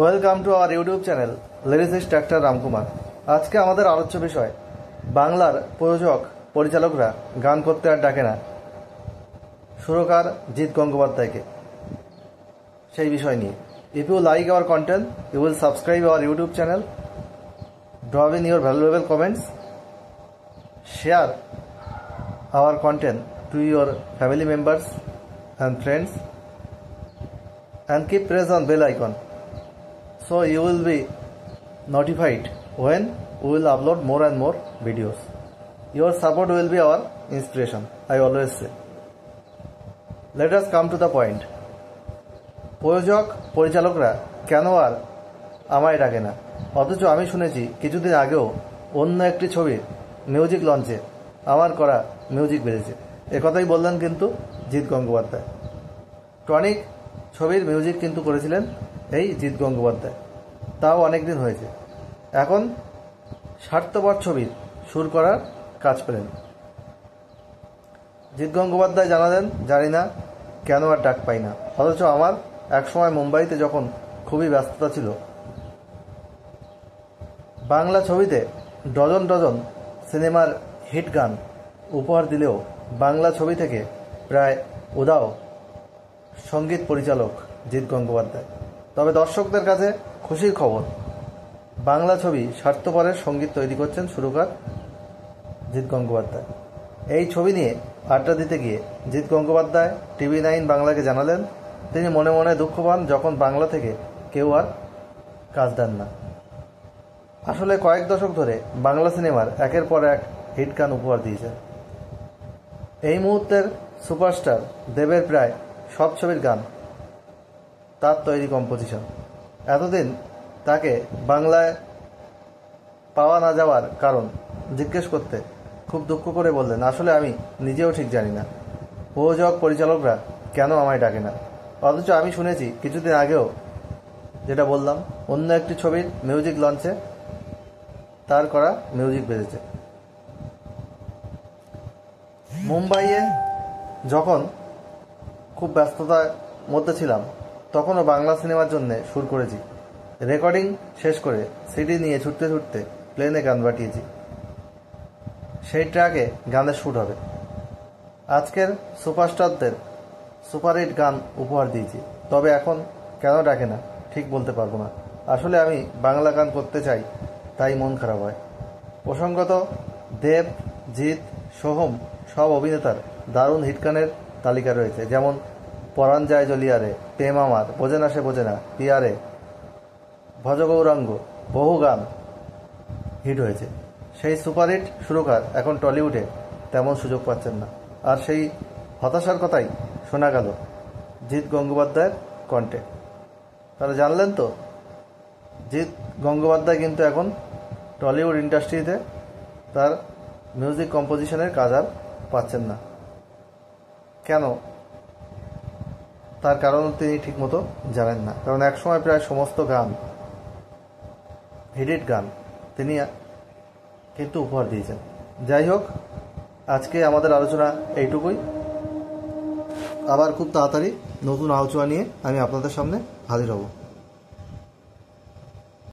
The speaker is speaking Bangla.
Welcome to our YouTube channel lyricist doctor Ramkumar. আজকে আমাদের আলোচ্য বিষয় বাংলার প্রযোজক পরিচালকরা গান করতে আর ডাকে না, সুরকার জিৎ গঙ্গোপাধ্যায়কে, সেই বিষয় নিয়ে। If you like our content you will subscribe our YouTube channel, drop in your valuable comments, share our content to your family members and friends, and keep press on bell icon so you will be notified when we will upload more and more videos. Your support will be our inspiration, I always say. Let us come to the point. প্রযোজক পরিচালকরা কেন আর আমায় ডাকে না, অথচ আমি শুনেছি কিছুদিন আগেও অন্য একটি ছবির মিউজিক লঞ্চে আমার করা মিউজিক বেজেছে। একথাই বললেন কিন্তু জিৎ গঙ্গোপাধ্যায়। টনিক ছবির মিউজিক কিন্তু করেছিলেন এই জিৎ গঙ্গোপাধ্যায়, তাও অনেক দিন হয়েছে। এখন স্বার্থপর ছবির সুর করার কাজ পেলেন। জিৎ গঙ্গোপাধ্যায় জানালেন, জানি না কেন আর ডাক পাই না, অথচ আমার একসময় মুম্বাইতে যখন খুবই ব্যস্ততা ছিল, বাংলা ছবিতে ডজন ডজন সিনেমার হিট গান উপহার দিলেও বাংলা ছবি থেকে প্রায় উধাও সঙ্গীত পরিচালক জিৎ গঙ্গোপাধ্যায়। তবে দর্শকদের কাছে খুশির খবর, বাংলা ছবি স্বার্থপরের সঙ্গীত তৈরি করছেন সুরকার জিৎ গঙ্গোপাধ্যায়। এই ছবি নিয়ে আড্ডা দিতে গিয়ে জিৎ গঙ্গোপাধ্যায় TV9 বাংলাকে জানালেন, তিনি মনে মনে দুঃখ পান যখন বাংলা থেকে কেউ আর কাজ দেন না। আসলে কয়েক দশক ধরে বাংলা সিনেমার একের পর এক হিট গান উপহার দিয়েছেন। এই মুহূর্তের সুপারস্টার দেবের প্রায় সব ছবির গান তার তৈরি কম্পোজিশন। এতদিন তাকে বাংলায় পাওয়া না যাওয়ার কারণ জিজ্ঞেস করতে খুব দুঃখ করে বললেন, আসলে আমি নিজেও ঠিক জানি না প্রযোজক পরিচালকরা কেন আমায় ডাকে না, অথচ আমি শুনেছি কিছুদিন আগেও, যেটা বললাম, অন্য একটি ছবির মিউজিক লঞ্চে তার করা মিউজিক বেজেছে। মুম্বাইয়ে যখন খুব ব্যস্ততার মধ্যে ছিলাম তখনও বাংলা সিনেমার জন্য সুর করেছি। রেকর্ডিং শেষ করে সিডি নিয়ে ছুটতে ছুটতে প্লেনে গান পাঠিয়েছি। সেই ট্র্যাকে গানের শ্যুট হবে। আজকের সুপারস্টারদের সুপারহিট গান উপহার দিয়েছি, তবে এখন কেন ডাকে না ঠিক বলতে পারবো না। আসলে আমি বাংলা গান করতে চাই, তাই মন খারাপ হয়। প্রসঙ্গত দেব, জিৎ, সোহম সব অভিনেতার দারুণ হিট গানের তালিকা রয়েছে, যেমন পরাণ যায় জলিয়ারে, প্রেম আমার, বোঝে না সে বোঝে না, পিয়ারে, ভজগৌরাঙ্গ, বহু গান হিট হয়েছে। সেই সুপারহিট সুরকার এখন টলিউডে তেমন সুযোগ পাচ্ছেন না, আর সেই হতাশার কথাই শোনা গেল জিৎ গঙ্গোপাধ্যায়ের কণ্ঠে। তারা জানলেন তো, জিৎ গঙ্গোপাধ্যায় কিন্তু এখন টলিউড ইন্ডাস্ট্রিতে তার মিউজিক কম্পোজিশনের কাজ আর পাচ্ছেন না। কেন, তার কারণ তিনি ঠিকমতো জানেন না, কারণ একসময় প্রায় সমস্ত গান, হিট গান তিনি কিন্তু উপহার দিয়েছেন। যাই হোক, আজকে আমাদের আলোচনা এইটুকুই। আবার খুব তাড়াতাড়ি নতুন আলোচনা নিয়ে আমি আপনাদের সামনে হাজির হব।